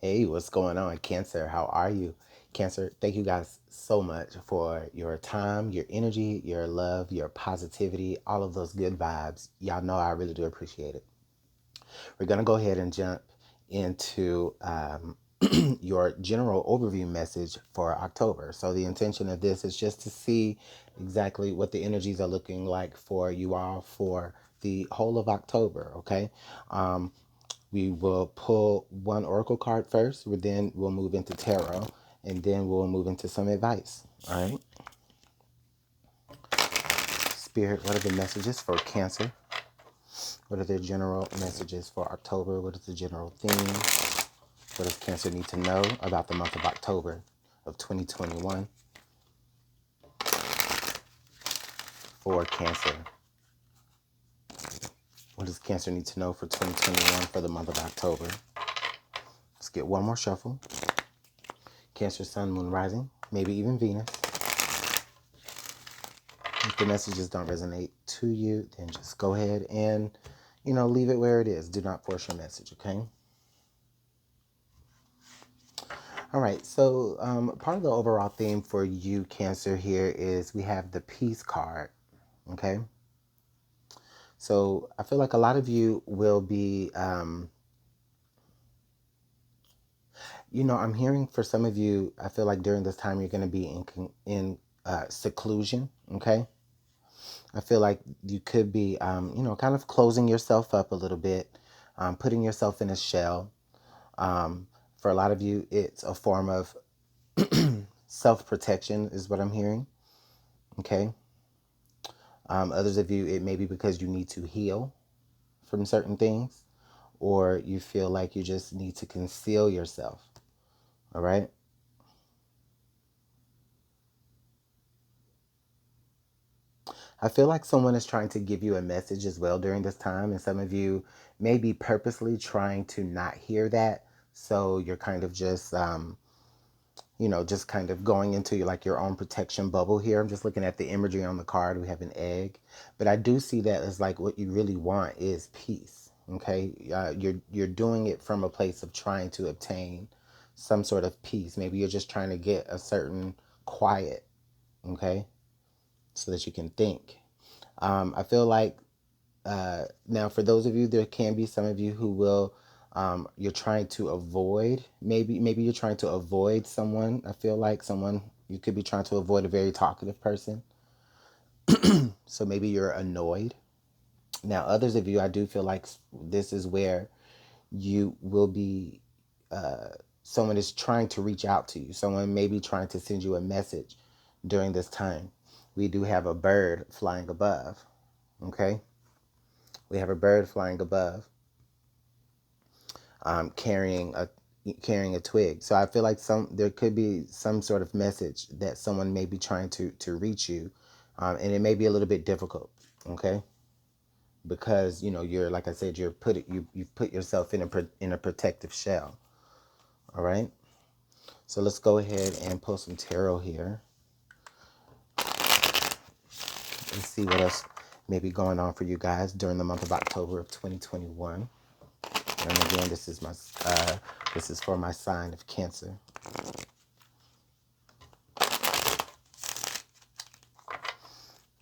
Hey, what's going on, Cancer? How are you? Cancer, thank you guys so much for your time, your energy, your love, your positivity, all of those good vibes. Y'all know I really do appreciate it. We're going to go ahead and jump into your general overview message for October. So, the intention of this is just to see exactly what the energies are looking like for you all for the whole of October, okay? Um, we will pull one oracle card first, then we'll move into tarot, and then we'll move into some advice. All right. Spirit, what are the messages for Cancer? What are the general messages for October? What is the general theme? What does Cancer need to know about the month of October of 2021 for Cancer? What does Cancer need to know for 2021 for the month of October? Let's get one more shuffle. Cancer, Sun, Moon, Rising, maybe even Venus. If the messages don't resonate to you, then just go ahead and, leave it where it is. Do not force your message, okay? All right, so part of the overall theme for you, Cancer, here is we have the Peace card, okay? So I feel like a lot of you will be, I'm hearing for some of you, I feel like during this time you're going to be in seclusion, okay? I feel like you could be, kind of closing yourself up a little bit, putting yourself in a shell. For a lot of you, it's a form of self-protection is what I'm hearing, okay? Others of you, it may be because you need to heal from certain things, or you feel like you just need to conceal yourself, all right? I feel like someone is trying to give you a message as well during this time, and some of you may be purposely trying to not hear that, so you're kind of just, just kind of going into your own protection bubble here. I'm just looking at the imagery on the card. We have an egg, but I do see that as like what you really want is peace, okay? You're doing it from a place of trying to obtain some sort of peace. Maybe you're just trying to get a certain quiet, okay, so that you can think. I feel like now for those of you, there can be some of you who will, you're trying to avoid, maybe you're trying to avoid someone. I feel like you could be trying to avoid a very talkative person. So maybe you're annoyed. Now, others of you, I do feel like this is where you will be, someone is trying to reach out to you. Someone may be trying to send you a message during this time. We do have a bird flying above, okay? We have a bird flying above, carrying a twig. So I feel like there could be some sort of message that someone may be trying to reach you, and it may be a little bit difficult, okay? Because you're, like I said, you've put yourself in a protective shell. All right. So let's go ahead and pull some tarot here and see what else may be going on for you guys during the month of October of 2021. And again, this is for my sign of Cancer.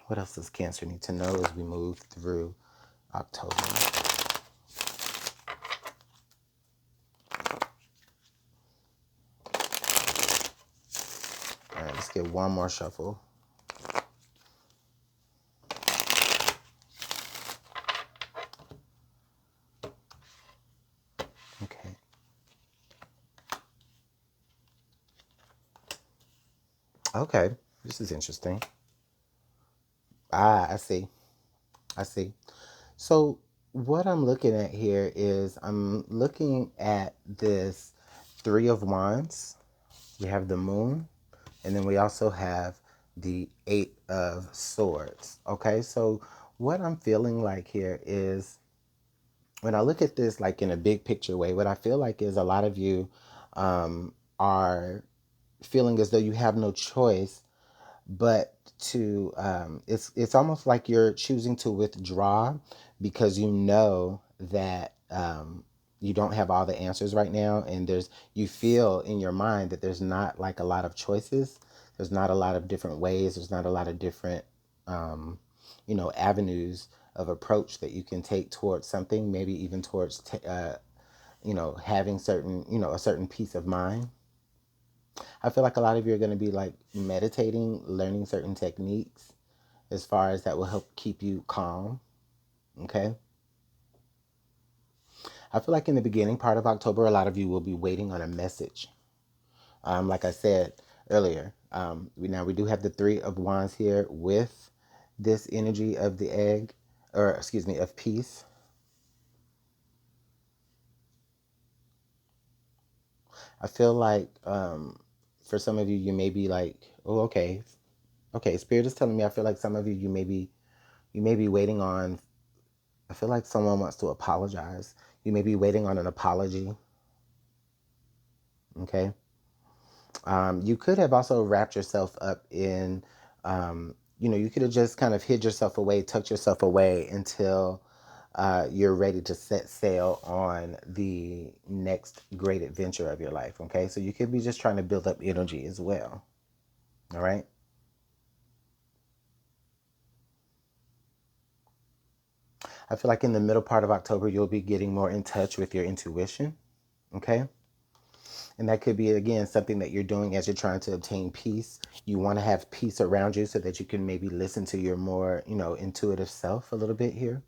What else does Cancer need to know as we move through October? All right, let's get one more shuffle. Okay. Okay, this is interesting. I see. I see. So what I'm looking at here is I'm looking at this Three of Wands. We have the Moon, and then we also have the Eight of Swords. Okay, so what I'm feeling like here is when I look at this like in a big picture way, what I feel like is a lot of you are feeling as though you have no choice but to it's almost like you're choosing to withdraw because you know that you don't have all the answers right now, and you feel in your mind that there's not like a lot of choices. There's not a lot of different ways. There's not a lot of different avenues of approach that you can take towards something, maybe even towards having certain, a certain peace of mind. I feel like a lot of you are going to be like meditating, learning certain techniques as far as that will help keep you calm. Okay. I feel like in the beginning part of October, a lot of you will be waiting on a message. Like I said earlier, we do have the Three of Wands here with this energy of the egg, or excuse me, of peace. I feel like for some of you, you may be like, oh, okay, Spirit is telling me. I feel like some of you, you may be waiting on. I feel like someone wants to apologize. You may be waiting on an apology. Okay. You could have also wrapped yourself up in, you could have just kind of hid yourself away, tucked yourself away until you're ready to set sail on the next great adventure of your life. Okay. So you could be just trying to build up energy as well. All right. I feel like in the middle part of October, you'll be getting more in touch with your intuition. Okay. And that could be, again, something that you're doing as you're trying to obtain peace. You want to have peace around you so that you can maybe listen to your more, intuitive self a little bit here.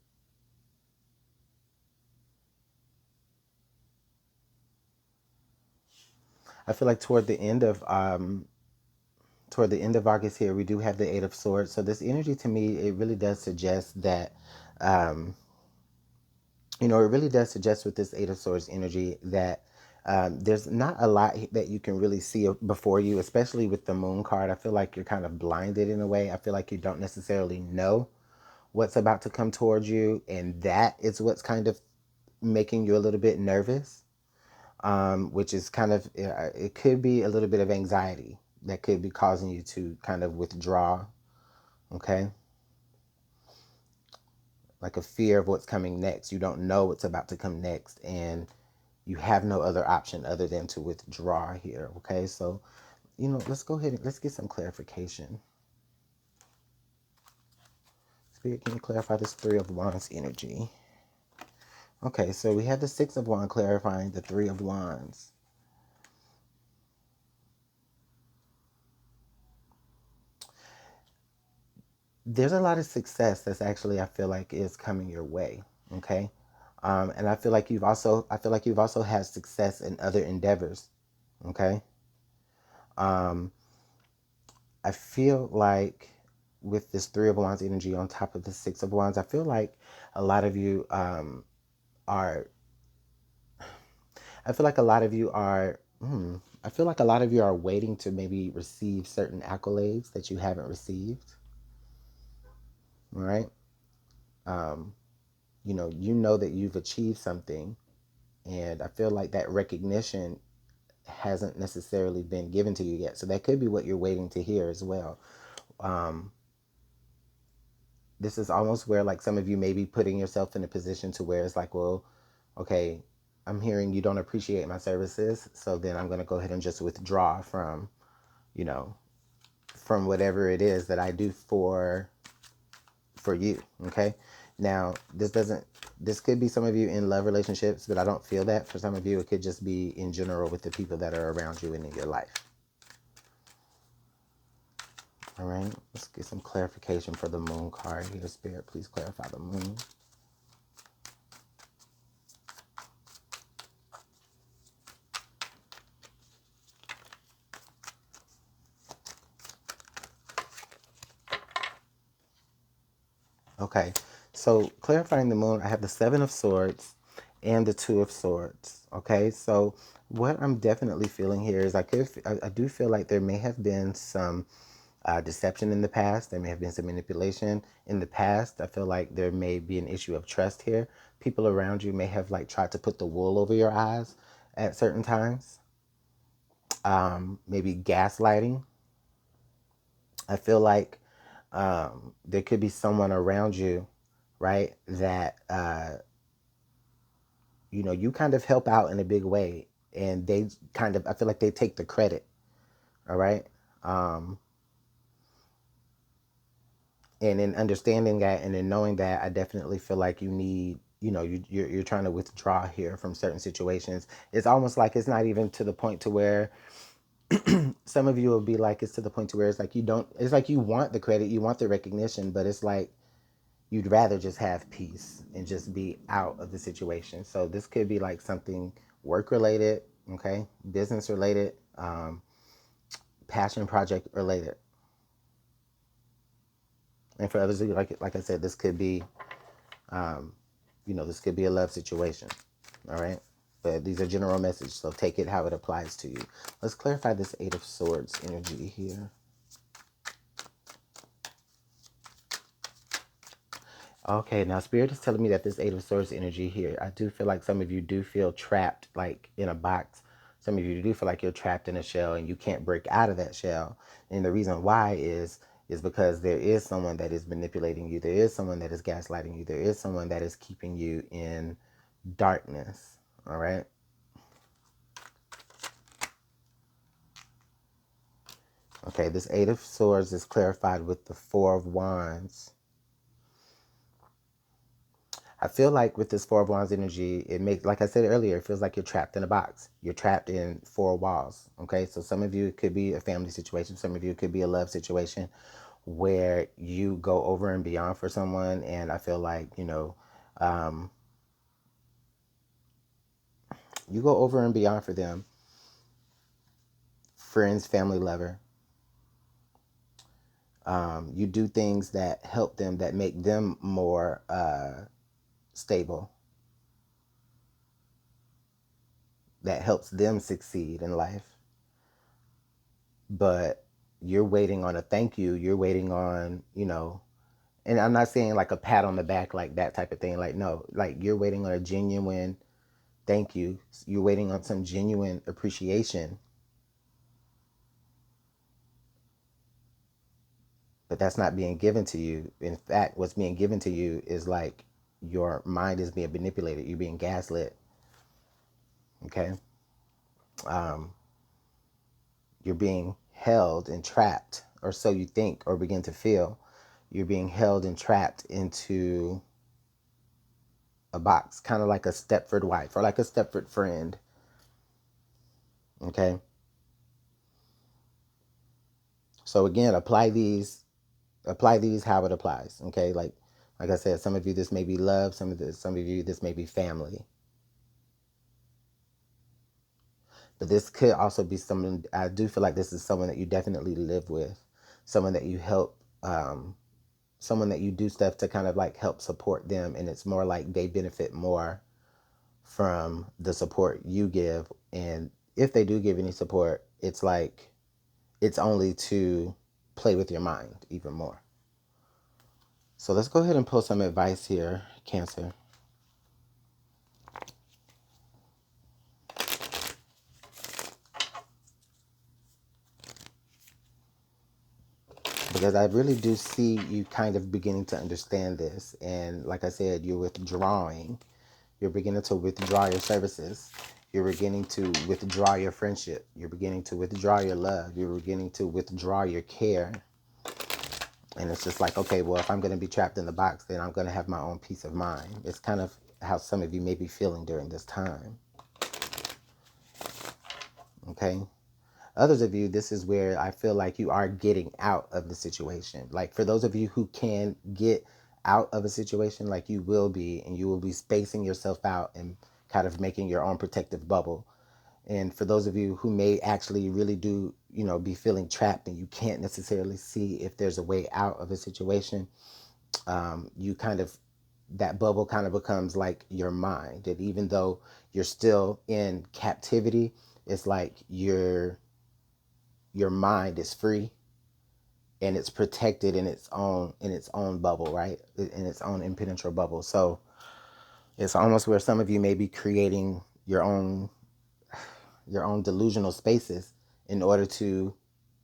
I feel like toward the end of August here, we do have the Eight of Swords. So this energy to me, it really does suggest that, um, it really does suggest with this Eight of Swords energy that there's not a lot that you can really see before you, especially with the Moon card. I feel like you're kind of blinded in a way. I feel like you don't necessarily know what's about to come towards you, and that is what's kind of making you a little bit nervous, which is kind of, it could be a little bit of anxiety that could be causing you to kind of withdraw. Okay. Like a fear of what's coming next. You don't know what's about to come next, and you have no other option other than to withdraw here. Okay. So, let's go ahead and let's get some clarification. Spirit, can you clarify this Three of Wands energy? Okay, so we have the Six of Wands clarifying the Three of Wands. There's a lot of success that's actually, I feel like, is coming your way. Okay. And I feel like you've also had success in other endeavors. Okay. Um, I feel like with this Three of Wands energy on top of the Six of Wands, I feel like a lot of you are, I feel like a lot of you are, I feel like a lot of you are waiting to maybe receive certain accolades that you haven't received. All right. Um, you know that you've achieved something, and I feel like that recognition hasn't necessarily been given to you yet. So that could be what you're waiting to hear as well. Um, this is almost where like some of you may be putting yourself in a position to where it's like, well, okay, I'm hearing you don't appreciate my services, so then I'm going to go ahead and just withdraw from, you know, from whatever it is that I do for you. Okay. Now, this could be some of you in love relationships, but I don't feel that. For some of you, it could just be in general with the people that are around you and in your life. All right, let's get some clarification for the Moon card here. Spirit, please clarify the Moon. Okay, so clarifying the Moon, I have the Seven of Swords and the Two of Swords. Okay, so what I'm definitely feeling here is I do feel like there may have been some deception in the past. There may have been some manipulation in the past. I feel like there may be an issue of trust here. People around you may have like tried to put the wool over your eyes at certain times. Maybe gaslighting. I feel like there could be someone around you, right, that you kind of help out in a big way, and they kind of, I feel like they take the credit. All right. Um, and in understanding that and in knowing that, I definitely feel like you need, you're trying to withdraw here from certain situations. It's almost like it's not even to the point to where some of you will be like, it's to the point to where it's like you don't, it's like you want the credit, you want the recognition, but it's like you'd rather just have peace and just be out of the situation. So this could be like something work related, okay, business related, passion project related. And for others, like I said, this could be, this could be a love situation. All right. But these are general messages, so take it how it applies to you. Let's clarify this Eight of Swords energy here. Okay, now Spirit is telling me that this Eight of Swords energy here, I do feel like some of you do feel trapped, like in a box. Some of you do feel like you're trapped in a shell and you can't break out of that shell. And the reason why is because there is someone that is manipulating you. There is someone that is gaslighting you. There is someone that is keeping you in darkness. All right. Okay, this Eight of Swords is clarified with the Four of Wands. I feel like with this Four of Wands energy, it makes, like I said earlier, it feels like you're trapped in a box. You're trapped in four walls. Okay, so some of you, it could be a family situation. Some of you, it could be a love situation where you go over and beyond for someone. And I feel like, you go over and beyond for them. Friends, family, lover. You do things that help them, that make them more stable, that helps them succeed in life. But you're waiting on a thank you. You're waiting on, and I'm not saying like a pat on the back, like that type of thing. Like, no, like you're waiting on a genuine thank you. You're waiting on some genuine appreciation. But that's not being given to you. In fact, what's being given to you is like your mind is being manipulated. You're being gaslit. Okay. Um, you're being held and trapped, or so you think or begin to feel. You're being held and trapped into a box, kind of like a Stepford wife or like a Stepford friend. Okay. So again, apply these how it applies. Okay. Like I said, some of you, this may be love. Some of you, this may be family. But this could also be someone, I do feel like this is someone that you definitely live with, someone that you help, someone that you do stuff to kind of like help support them. And it's more like they benefit more from the support you give. And if they do give any support, it's like, it's only to play with your mind even more. So let's go ahead and pull some advice here, Cancer. Because I really do see you kind of beginning to understand this. And like I said, you're withdrawing. You're beginning to withdraw your services. You're beginning to withdraw your friendship. You're beginning to withdraw your love. You're beginning to withdraw your care. And it's just like, okay, well, if I'm going to be trapped in the box, then I'm going to have my own peace of mind. It's kind of how some of you may be feeling during this time. Okay? Others of you, this is where I feel like you are getting out of the situation. Like for those of you who can get out of a situation, like you will be, and you will be spacing yourself out and kind of making your own protective bubble. And for those of you who may actually really do, be feeling trapped and you can't necessarily see if there's a way out of a situation, you kind of, that bubble kind of becomes like your mind. And even though you're still in captivity, it's like your mind is free and it's protected in its own bubble, right? In its own impenetrable bubble. So it's almost where some of you may be creating your own delusional spaces in order to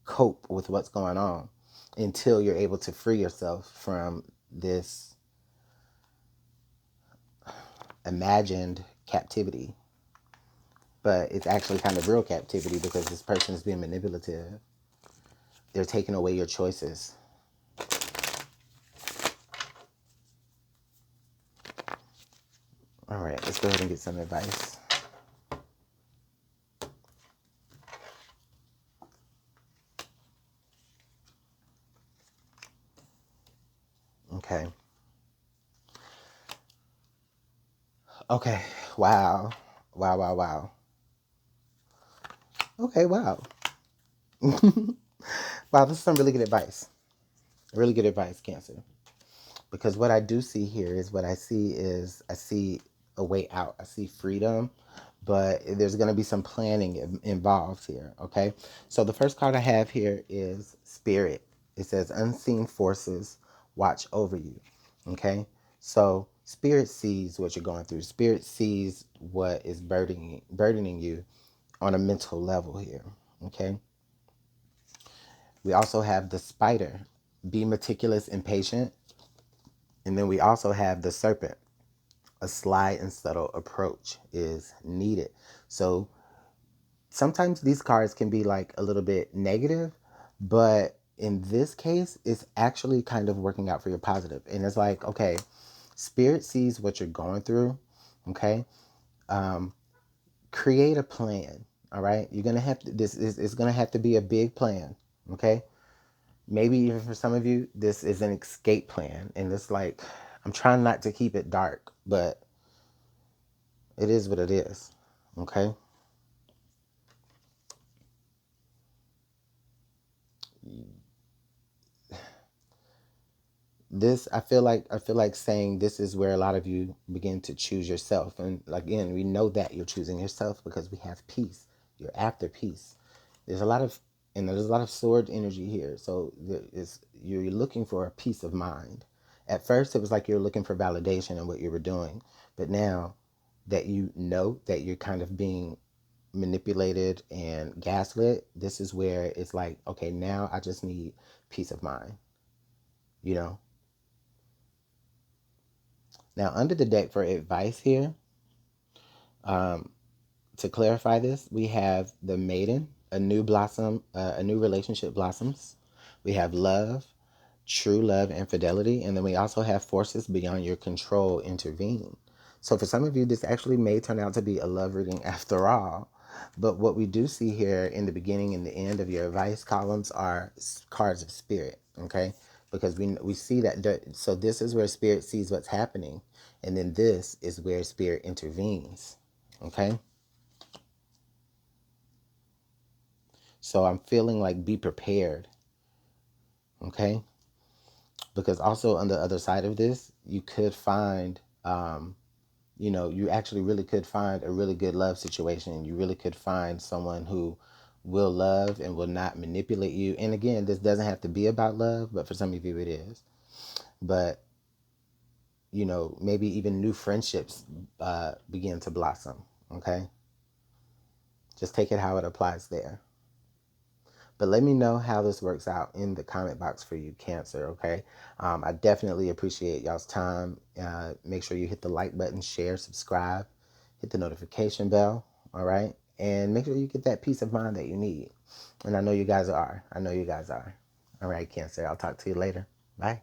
cope with what's going on until you're able to free yourself from this imagined captivity. But it's actually kind of real captivity because this person is being manipulative. They're taking away your choices. All right, let's go ahead and get some advice. Okay. Okay. Wow. Wow, wow, wow. Okay, wow. Wow, this is some really good advice. Really good advice, Cancer. Because what I do see here is what I see a way out. I see freedom, but there's going to be some planning involved here, okay? So the first card I have here is Spirit. It says unseen forces watch over you, okay? So Spirit sees what you're going through. Spirit sees what is burdening you on a mental level here, okay? We also have the Spider. Be meticulous and patient. And then we also have the Serpent. A sly and subtle approach is needed. So sometimes these cards can be like a little bit negative, but in this case, it's actually kind of working out for your positive. And it's like, okay, Spirit sees what you're going through, okay? Create a plan, all right? You're going to have to, this is it's going to have to be a big plan, okay? Maybe even for some of you, this is an escape plan. And it's like, I'm trying not to keep it dark, but it is what it is, okay? This I feel like saying this is where a lot of you begin to choose yourself. And again, we know that you're choosing yourself because we have peace. You're after peace. There's a lot of there's a lot of sword energy here. So you're looking for a peace of mind. At first it was like you're looking for validation in what you were doing, but now that you know that you're kind of being manipulated and gaslit, this is where it's like, okay, now I just need peace of mind, you know. Now, under the deck for advice here, um, to clarify this, we have the Maiden, a new relationship blossoms. We have love, true love and fidelity, and then we also have forces beyond your control intervene. So for some of you, this actually may turn out to be a love reading after all. But what we do see here in the beginning and the end of your advice columns are cards of spirit, okay? Because we see that, so this is where spirit sees what's happening, and then this is where spirit intervenes, okay? So I'm feeling like be prepared, okay? Because also on the other side of this, you could find, you actually really could find a really good love situation. You really could find someone who will love and will not manipulate you. And again, this doesn't have to be about love, but for some of you it is. But, maybe even new friendships begin to blossom, okay? Just take it how it applies there. But let me know how this works out in the comment box for you, Cancer, okay? I definitely appreciate y'all's time. Make sure you hit the like button, share, subscribe, hit the notification bell, all right? And make sure you get that peace of mind that you need. And I know you guys are. I know you guys are. All right, Cancer, I'll talk to you later. Bye.